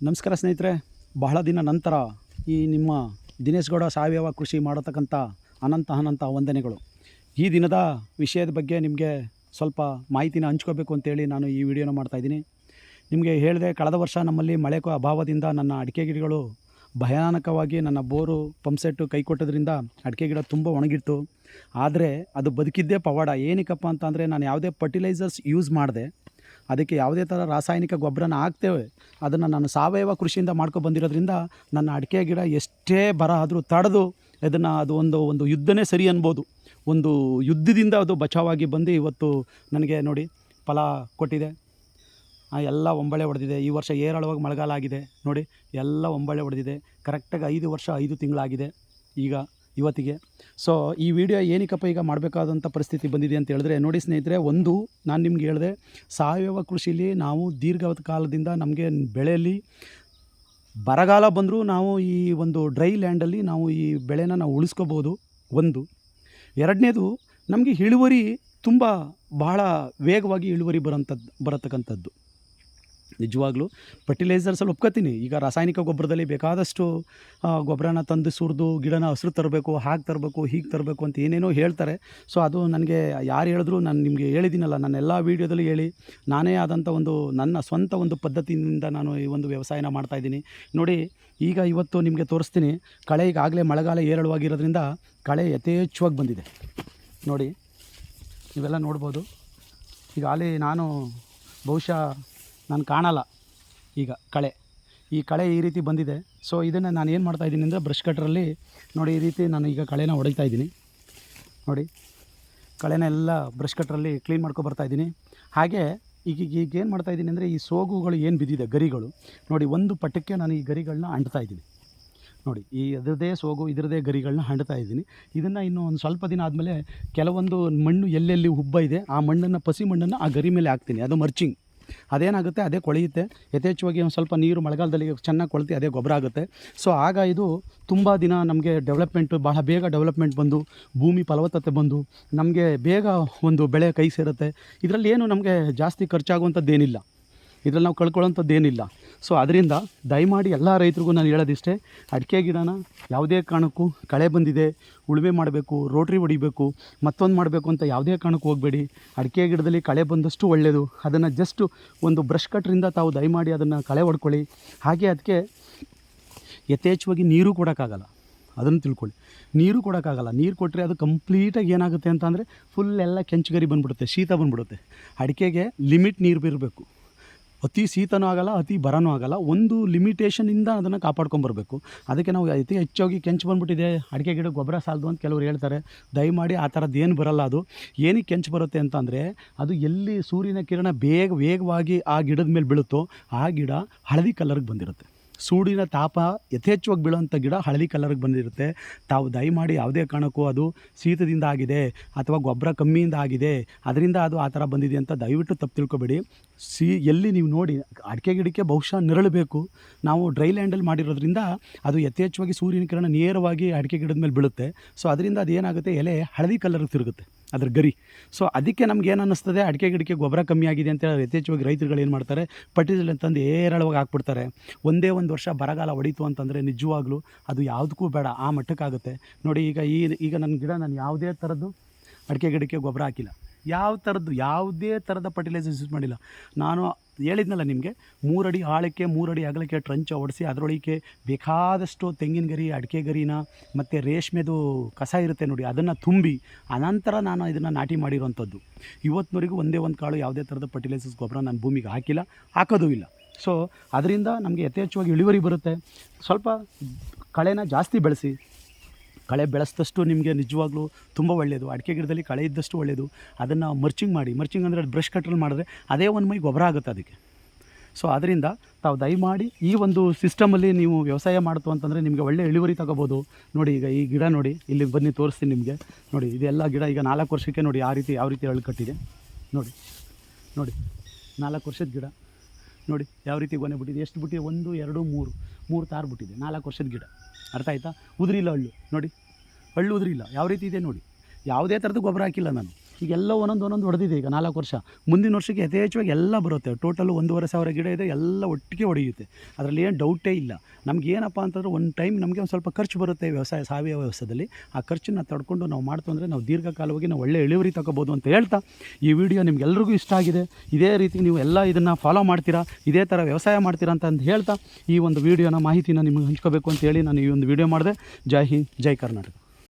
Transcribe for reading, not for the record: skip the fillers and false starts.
ನಮಸ್ಕಾರ ಸ್ನೇಹಿತರೆ, ಬಹಳ ದಿನ ನಂತರ ಈ ನಿಮ್ಮ ದಿನೇಶ್ ಗೌಡ ಸಾವಯವ ಕೃಷಿ ಮಾಡತಕ್ಕಂಥ ಅನಂತ ವಂದನೆಗಳು. ಈ ದಿನದ ವಿಷಯದ ಬಗ್ಗೆ ನಿಮಗೆ ಸ್ವಲ್ಪ ಮಾಹಿತಿನ ಹಂಚ್ಕೋಬೇಕು ಅಂತೇಳಿ ನಾನು ಈ ವಿಡಿಯೋನ ಮಾಡ್ತಾಯಿದ್ದೀನಿ. ನಿಮಗೆ ಹೇಳಿದೆ, ಕಳೆದ ವರ್ಷ ನಮ್ಮಲ್ಲಿ ಮಳೆ ಅಭಾವದಿಂದ ನನ್ನ ಅಡಿಕೆ ಗಿಡಗಳು ಭಯಾನಕವಾಗಿ, ನನ್ನ ಬೋರು ಪಂಪ್ಸೆಟ್ಟು ಕೈ ಕೊಟ್ಟೋದ್ರಿಂದ ಅಡಿಕೆ ಗಿಡ ತುಂಬ ಒಣಗಿತ್ತು. ಆದರೆ ಅದು ಬದುಕಿದ್ದೇ ಪವಾಡ. ಏನಕ್ಕಪ್ಪ ಅಂತಂದರೆ, ನಾನು ಯಾವುದೇ ಫರ್ಟಿಲೈಸರ್ಸ್ ಯೂಸ್ ಮಾಡಿದೆ, ಅದಕ್ಕೆ ಯಾವುದೇ ಥರ ರಾಸಾಯನಿಕ ಗೊಬ್ಬರನ ಹಾಕ್ತೇವೆ, ಅದನ್ನು ನಾನು ಸಾವಯವ ಕೃಷಿಯಿಂದ ಬಂದಿರೋದ್ರಿಂದ ನನ್ನ ಅಡಿಕೆ ಗಿಡ ಎಷ್ಟೇ ಬರ ಆದರೂ ತಡೆದು ಅದನ್ನು ಅದು ಒಂದು ಯುದ್ಧನೇ ಸರಿ ಅನ್ಬೋದು. ಒಂದು ಯುದ್ಧದಿಂದ ಅದು ಬಚಾವಾಗಿ ಬಂದು ಇವತ್ತು ನನಗೆ ನೋಡಿ ಫಲ ಕೊಟ್ಟಿದೆ. ಎಲ್ಲ ಒಂಬಳೆ ಹೊಡೆದಿದೆ. ಈ ವರ್ಷ ಏರಳವಾಗಿ ಮಳೆಗಾಲ ಆಗಿದೆ ನೋಡಿ, ಎಲ್ಲ ಒಂಬಳೆ ಹೊಡೆದಿದೆ. ಕರೆಕ್ಟಾಗಿ 5 ವರ್ಷ 5 ತಿಂಗಳಾಗಿದೆ ಈಗ ಇವತ್ತಿಗೆ. ಸೊ ಈ ವಿಡಿಯೋ ಏನಕ್ಕಪ್ಪ ಈಗ ಮಾಡಬೇಕಾದಂಥ ಪರಿಸ್ಥಿತಿ ಬಂದಿದೆ ಅಂತ ಹೇಳಿದ್ರೆ, ನೋಡಿ ಸ್ನೇಹಿತರೆ, ಒಂದು ನಾನು ನಿಮ್ಗೆ ಹೇಳಿದೆ, ಸಾವಯವ ಕೃಷಿಲಿ ನಾವು ದೀರ್ಘಾವಧಿ ಕಾಲದಿಂದ ನಮಗೆ ಬೆಳೆಯಲ್ಲಿ ಬರಗಾಲ ಬಂದರೂ ನಾವು ಈ ಒಂದು ಡ್ರೈ ಲ್ಯಾಂಡಲ್ಲಿ ನಾವು ಈ ಬೆಳೆನ ನಾವು ಉಳಿಸ್ಕೋಬೋದು. ಒಂದು. ಎರಡನೇದು, ನಮಗೆ ಇಳುವರಿ ತುಂಬ ಬಹಳ ವೇಗವಾಗಿ ಇಳುವರಿ ಬರತಕ್ಕಂಥದ್ದು. ನಿಜವಾಗ್ಲೂ ಫರ್ಟಿಲೈಸರ್ಸಲ್ಲಿ ಒಪ್ಕೋತೀನಿ. ಈಗ ರಾಸಾಯನಿಕ ಗೊಬ್ಬರದಲ್ಲಿ ಬೇಕಾದಷ್ಟು ಗೊಬ್ಬರನ ತಂದು ಸುರಿದು ಗಿಡನ ಹಸಿರು ತರಬೇಕು, ಹಾಗೆ ತರಬೇಕು, ಹೀಗೆ ತರಬೇಕು ಅಂತ ಏನೇನೋ ಹೇಳ್ತಾರೆ. ಸೊ ಅದು ನನಗೆ ಯಾರು ಹೇಳಿದ್ರು, ನಾನು ನಿಮಗೆ ಹೇಳಿದ್ದೀನಲ್ಲ, ನನ್ನ ಎಲ್ಲ ವೀಡಿಯೋದಲ್ಲಿ ಹೇಳಿ ನಾನೇ ಆದಂಥ ನನ್ನ ಸ್ವಂತ ಒಂದು ಪದ್ಧತಿಯಿಂದ ನಾನು ಈ ಒಂದು ವ್ಯವಸಾಯನ ಮಾಡ್ತಾಯಿದ್ದೀನಿ. ನೋಡಿ, ಈಗ ಇವತ್ತು ನಿಮಗೆ ತೋರಿಸ್ತೀನಿ. ಕಳೆ ಈಗಾಗಲೇ ಮಳೆಗಾಲ ಏರಳವಾಗಿರೋದ್ರಿಂದ ಕಳೆ ಯಥೇಚ್ಛವಾಗಿ ಬಂದಿದೆ ನೋಡಿ, ನೀವೆಲ್ಲ ನೋಡ್ಬೋದು. ಈಗಾಗಲೇ ನಾನು ಬಹುಶಃ ನಾನು ಕಾಣಲ್ಲ ಈಗ ಈ ಕಳೆ ಈ ರೀತಿ ಬಂದಿದೆ. ಸೊ ಇದನ್ನು ನಾನು ಏನು ಮಾಡ್ತಾಯಿದ್ದೀನಿ ಅಂದರೆ, ಬ್ರಷ್ ಕಟ್ರಲ್ಲಿ ನೋಡಿ ಈ ರೀತಿ ನಾನು ಈಗ ಕಳೆನ ಹೊಡಿತಾ ಇದ್ದೀನಿ ನೋಡಿ. ಕಳೆನ ಎಲ್ಲ ಬ್ರಷ್ ಕಟ್ರಲ್ಲಿ ಕ್ಲೀನ್ ಬರ್ತಾಯಿದ್ದೀನಿ. ಹಾಗೆ ಈಗ ಏನು ಮಾಡ್ತಾಯಿದ್ದೀನಿ ಅಂದರೆ, ಈ ಸೋಗುಗಳು ಏನು ಬಿದ್ದಿದೆ ಗರಿಗಳು ನೋಡಿ, ಒಂದು ಪಟ್ಟಕ್ಕೆ ನಾನು ಈ ಗರಿಗಳನ್ನ ಅಂಟ್ತಾಯಿದ್ದೀನಿ ನೋಡಿ. ಈ ಅದರದೇ ಸೋಗು, ಇದರದೇ ಗರಿಗಳನ್ನ ಹಂಡ್ತಾ ಇದ್ದೀನಿ. ಇದನ್ನು ಇನ್ನೂ ಒಂದು ಸ್ವಲ್ಪ ದಿನ ಆದಮೇಲೆ ಕೆಲವೊಂದು ಮಣ್ಣು ಎಲ್ಲೆಲ್ಲಿ ಹುಬ್ಬ ಇದೆ ಆ ಮಣ್ಣನ್ನು, ಪಸಿ ಮಣ್ಣನ್ನು ಆ ಗರಿ ಮೇಲೆ ಹಾಕ್ತೀನಿ. ಅದು ಮರ್ಚಿಂಗ್. ಅದೇನಾಗುತ್ತೆ, ಅದೇ ಕೊಳೆಯುತ್ತೆ. ಯಥೇಚ್ಛವಾಗಿ ಒಂದು ಸ್ವಲ್ಪ ನೀರು ಮಳೆಗಾಲದಲ್ಲಿ ಚೆನ್ನಾಗಿ ಕೊಳೆತಿ ಅದೇ ಗೊಬ್ಬರ ಆಗುತ್ತೆ. ಸೊ ಆಗ ಇದು ತುಂಬ ದಿನ ನಮಗೆ ಬಹಳ ಬೇಗ ಡೆವಲಪ್ಮೆಂಟ್ ಬಂದು ಭೂಮಿ ಫಲವತ್ತತೆ ಬಂದು ನಮಗೆ ಬೇಗ ಒಂದು ಬೆಳೆ ಕೈ ಸೇರುತ್ತೆ. ಇದರಲ್ಲಿ ಏನು ನಮಗೆ ಜಾಸ್ತಿ ಖರ್ಚಾಗುವಂಥದ್ದೇನಿಲ್ಲ, ಇದರಲ್ಲಿ ನಾವು ಕಳ್ಕೊಳ್ಳೋಂಥದ್ದೇನಿಲ್ಲ. ಸೊ ಅದರಿಂದ ದಯಮಾಡಿ ಎಲ್ಲ ರೈತರಿಗೂ ನಾನು ಹೇಳೋದಿಷ್ಟೇ, ಅಡಿಕೆ ಗಿಡನ ಯಾವುದೇ ಕಾರಣಕ್ಕೂ ಕಳೆ ಬಂದಿದೆ, ಉಳುಮೆ ಮಾಡಬೇಕು, ರೋಟ್ರಿ ಹೊಡಿಬೇಕು, ಮತ್ತೊಂದು ಮಾಡಬೇಕು ಅಂತ ಯಾವುದೇ ಕಾರಣಕ್ಕೂ ಹೋಗಬೇಡಿ. ಅಡಿಕೆ ಗಿಡದಲ್ಲಿ ಕಳೆ ಬಂದಷ್ಟು ಒಳ್ಳೆಯದು. ಅದನ್ನು ಜಸ್ಟು ಒಂದು ಬ್ರಷ್ ಕಟ್ರಿಂದ ತಾವು ದಯಮಾಡಿ ಅದನ್ನು ಕಳೆ ಹೊಡ್ಕೊಳ್ಳಿ. ಹಾಗೆ ಅದಕ್ಕೆ ಯಥೇಚ್ಛವಾಗಿ ನೀರು ಕೊಡೋಕ್ಕಾಗಲ್ಲ, ಅದನ್ನು ತಿಳ್ಕೊಳ್ಳಿ. ನೀರು ಕೊಡೋಕ್ಕಾಗಲ್ಲ. ನೀರು ಕೊಟ್ಟರೆ ಅದು ಕಂಪ್ಲೀಟಾಗಿ ಏನಾಗುತ್ತೆ ಅಂತ ಅಂದರೆ, ಫುಲ್ ಎಲ್ಲ ಕೆಂಚುಗರಿ ಬಂದುಬಿಡುತ್ತೆ, ಶೀತ ಬಂದುಬಿಡುತ್ತೆ. ಅಡಿಕೆಗೆ ಲಿಮಿಟ್ ನೀರು ಇರಬೇಕು. ಅತಿ ಶೀತನೂ ಆಗಲ್ಲ, ಅತಿ ಬರನೂ ಆಗಲ್ಲ. ಒಂದು ಲಿಮಿಟೇಷನಿಂದ ಅದನ್ನು ಕಾಪಾಡ್ಕೊಂಬರ್ಬೇಕು. ಅದಕ್ಕೆ ನಾವು ಅತಿ ಹೆಚ್ಚಾಗಿ ಕೆಂಚು ಬಂದುಬಿಟ್ಟಿದೆ, ಅಡಿಕೆ ಗಿಡ ಗೊಬ್ಬರ ಸಾಲದು ಅಂತ ಕೆಲವರು ಹೇಳ್ತಾರೆ. ದಯಮಾಡಿ ಆ ಥರದ್ದು ಏನು ಬರಲ್ಲ. ಅದು ಏನಕ್ಕೆ ಕೆಂಚು ಬರುತ್ತೆ ಅಂತಂದರೆ, ಅದು ಎಲ್ಲಿ ಸೂರ್ಯನ ಕಿರಣ ವೇಗವಾಗಿ ಆ ಗಿಡದ ಮೇಲೆ ಬೀಳುತ್ತೋ ಆ ಗಿಡ ಹಳದಿ ಕಲರ್ಗೆ ಬಂದಿರುತ್ತೆ. ಸೂರ್ಯನ ತಾಪ ಯಥೇಚ್ಛವಾಗಿ ಬೀಳುವಂಥ ಗಿಡ ಹಳದಿ ಕಲರ್ಗೆ ಬಂದಿರುತ್ತೆ. ತಾವು ದಯಮಾಡಿ ಯಾವುದೇ ಕಾರಣಕ್ಕೂ ಅದು ಶೀತದಿಂದ ಆಗಿದೆ ಅಥವಾ ಗೊಬ್ಬರ ಕಮ್ಮಿಯಿಂದ ಆಗಿದೆ, ಅದರಿಂದ ಅದು ಆ ಥರ ಬಂದಿದೆ ಅಂತ ದಯವಿಟ್ಟು ತಪ್ಪು ತಿಳ್ಕೊಬೇಡಿ. ಎಲ್ಲಿ ನೀವು ನೋಡಿ, ಅಡಿಕೆ ಗಿಡಕ್ಕೆ ಬಹುಶಃ ನೆರಳಬೇಕು. ನಾವು ಡ್ರೈ ಲ್ಯಾಂಡಲ್ಲಿ ಮಾಡಿರೋದ್ರಿಂದ ಅದು ಯಥೇಚ್ಛವಾಗಿ ಸೂರ್ಯನ ಕಿರಣ ನೇರವಾಗಿ ಅಡಿಕೆ ಗಿಡದ ಮೇಲೆ ಬೀಳುತ್ತೆ. ಸೊ ಅದರಿಂದ ಅದು ಏನಾಗುತ್ತೆ, ಎಲೆ ಹಳದಿ ಕಲರ್ಗೆ ತಿರುಗುತ್ತೆ, ಅದ್ರ ಗರಿ. ಸೊ ಅದಕ್ಕೆ ನಮ್ಗೆ ಏನು ಅನ್ನಿಸ್ತದೆ, ಅಡಿಕೆ ಗಿಡಕ್ಕೆ ಗೊಬ್ಬರ ಕಮ್ಮಿ ಆಗಿದೆ ಅಂತೇಳಿ ಯಥೇಚ್ಛವಾಗಿ ರೈತರುಗಳು ಏನು ಮಾಡ್ತಾರೆ, ಫರ್ಟಿಲೈಸರ್ ಅಂತಂದು ಏರಳವಾಗಿ ಹಾಕ್ಬಿಡ್ತಾರೆ. ಒಂದೇ ಒಂದು ವರ್ಷ ಬರಗಾಲ ಹೊಡಿತು ಅಂತಂದರೆ ನಿಜವಾಗ್ಲೂ ಅದು ಯಾವುದಕ್ಕೂ ಬೇಡ, ಆ ಮಟ್ಟಕ್ಕಾಗುತ್ತೆ ನೋಡಿ. ಈಗ ನನ್ನ ಗಿಡ, ನಾನು ಯಾವುದೇ ಥರದ್ದು ಅಡಿಕೆ ಗಿಡಕ್ಕೆ ಗೊಬ್ಬರ ಹಾಕಿಲ್ಲ, ಯಾವುದೇ ಥರದ ಫರ್ಟಿಲೈಸರ್ಸ್ ಯೂಸ್ ಮಾಡಿಲ್ಲ. ನಾನು ಹೇಳಿದ್ನಲ್ಲ ನಿಮಗೆ, 3 ಅಡಿ ಆಳಕ್ಕೆ 3 ಅಡಿ ಅಗಲಕ್ಕೆ ಟ್ರಂಚ್ ಹೊಡೆಸಿ ಅದರೊಳಗೆ ಬೇಕಾದಷ್ಟು ತೆಂಗಿನ ಗರಿ, ಅಡಿಕೆ ಗರಿನ ಮತ್ತು ರೇಷ್ಮೆದು ಕಸ ಇರುತ್ತೆ ನೋಡಿ, ಅದನ್ನು ತುಂಬಿ ಅನಂತರ ನಾನು ಇದನ್ನು ನಾಟಿ ಮಾಡಿರೋವಂಥದ್ದು. ಇವತ್ತಿನವರೆಗೂ ಒಂದೇ ಒಂದು ಕಾಳು ಯಾವುದೇ ಥರದ ಫರ್ಟಿಲೈಸರ್ಸ್ ಗೊಬ್ಬರ ನಾನು ಭೂಮಿಗೆ ಹಾಕಿಲ್ಲ, ಹಾಕೋದೂ ಇಲ್ಲ. ಸೊ ಅದರಿಂದ ನಮಗೆ ಯಥೇಚ್ಛವಾಗಿ ಇಳುವರಿ ಬರುತ್ತೆ. ಸ್ವಲ್ಪ ಕಳೆನ ಜಾಸ್ತಿ ಬೆಳೆಸಿ. ಕಳೆ ಬೆಳೆಸಿದಷ್ಟು ನಿಮಗೆ ನಿಜವಾಗ್ಲೂ ತುಂಬ ಒಳ್ಳೆಯದು. ಅಡಿಕೆ ಗಿಡದಲ್ಲಿ ಕಳೆ ಇದ್ದಷ್ಟು ಒಳ್ಳೆಯದು. ಅದನ್ನು ಮರ್ಚಿಂಗ್ ಮಾಡಿ. ಮರ್ಚಿಂಗ್ ಅಂದರೆ ಬ್ರಷ್ ಕಟ್ರಲ್ಲಿ ಮಾಡಿದ್ರೆ ಅದೇ ಒಂದು ಮೈ ಗೊಬ್ಬರ ಆಗುತ್ತೆ ಅದಕ್ಕೆ. ಸೊ ಅದರಿಂದ ತಾವು ದಯಮಾಡಿ ಈ ಒಂದು ಸಿಸ್ಟಮಲ್ಲಿ ನೀವು ವ್ಯವಸಾಯ ಮಾಡ್ತು ಅಂತಂದರೆ ನಿಮಗೆ ಒಳ್ಳೆಯ ಇಳುವರಿ ತಗೋಬೋದು. ನೋಡಿ, ಈಗ ಈ ಗಿಡ ನೋಡಿ, ಇಲ್ಲಿ ಬನ್ನಿ ತೋರಿಸ್ತೀನಿ ನಿಮಗೆ. ನೋಡಿ, ಇದೆಲ್ಲ ಗಿಡ ಈಗ 4 ವರ್ಷಕ್ಕೆ ನೋಡಿ ಯಾವ ರೀತಿ ಅರಳು ಕಟ್ಟಿದೆ ನೋಡಿ. 4 ವರ್ಷದ ಗಿಡ ನೋಡಿ ಯಾವ ರೀತಿ ಗೊನೆ ಬಿಟ್ಟಿದೆ. ಎಷ್ಟು ಬಿಟ್ಟಿದೆ? 1 2 3 ತಾರು ಬಿಟ್ಟಿದೆ. 4 ವರ್ಷದ ಗಿಡ. ಅರ್ಥ ಆಯಿತಾ? ಉದುರಿಲ್ಲ ಹಳ್ಳು ನೋಡಿ, ಹಳ್ಳು ಉದುರಿಲ್ಲ. ಯಾವ ರೀತಿ ಇದೆ ನೋಡಿ. ಯಾವುದೇ ಥರದ್ದು ಗೊಬ್ಬರ ಹಾಕಿಲ್ಲ ನಾನು. ಈಗೆಲ್ಲ ಒಂದೊಂದು ಹೊಡೆದಿದೆ. ಈಗ 4 ವರ್ಷ, ಮುಂದಿನ ವರ್ಷಕ್ಕೆ ಯಥೇಚ್ಛವಾಗಿ ಎಲ್ಲ ಬರುತ್ತೆ. ಟೋಟಲು 1,500 ಗಿಡ ಇದೆ, ಎಲ್ಲ ಒಟ್ಟಿಗೆ ಹೊಡೆಯುತ್ತೆ. ಅದರಲ್ಲಿ ಏನು ಡೌಟೇ ಇಲ್ಲ. ನಮಗೇನಪ್ಪ ಅಂತಂದ್ರೆ ಒಂದು ಟೈಮ್ ನಮಗೆ ಒಂದು ಸ್ವಲ್ಪ ಖರ್ಚು ಬರುತ್ತೆ ಸಾವಯವ ವ್ಯವಸಾಯದಲ್ಲಿ. ಆ ಖರ್ಚನ್ನು ತಡ್ಕೊಂಡು ನಾವು ಮಾಡ್ತು ಅಂದರೆ ನಾವು ದೀರ್ಘಕಾಲವಾಗಿ ನಾವು ಒಳ್ಳೆ ಇಳುವರಿ ತಗೋಬೋದು ಅಂತ ಹೇಳ್ತಾ, ಈ ವಿಡಿಯೋ ನಿಮ್ಗೆಲ್ರಿಗೂ ಇಷ್ಟ ಆಗಿದೆ. ಇದೇ ರೀತಿ ನೀವು ಎಲ್ಲ ಇದನ್ನು ಫಾಲೋ ಮಾಡ್ತೀರಾ, ಇದೇ ಥರ ವ್ಯವಸಾಯ ಮಾಡ್ತೀರಾ ಅಂತ ಹೇಳ್ತಾ ಈ ಒಂದು ವಿಡಿಯೋನ ಮಾಹಿತಿನ ನಿಮಗೆ ಹಂಚ್ಕೋಬೇಕು ಅಂತೇಳಿ ನಾನು ಈ ಒಂದು ವಿಡಿಯೋ ಮಾಡಿದೆ. ಜೈ ಹಿಂದ್, ಜೈ ಕರ್ನಾಟಕ.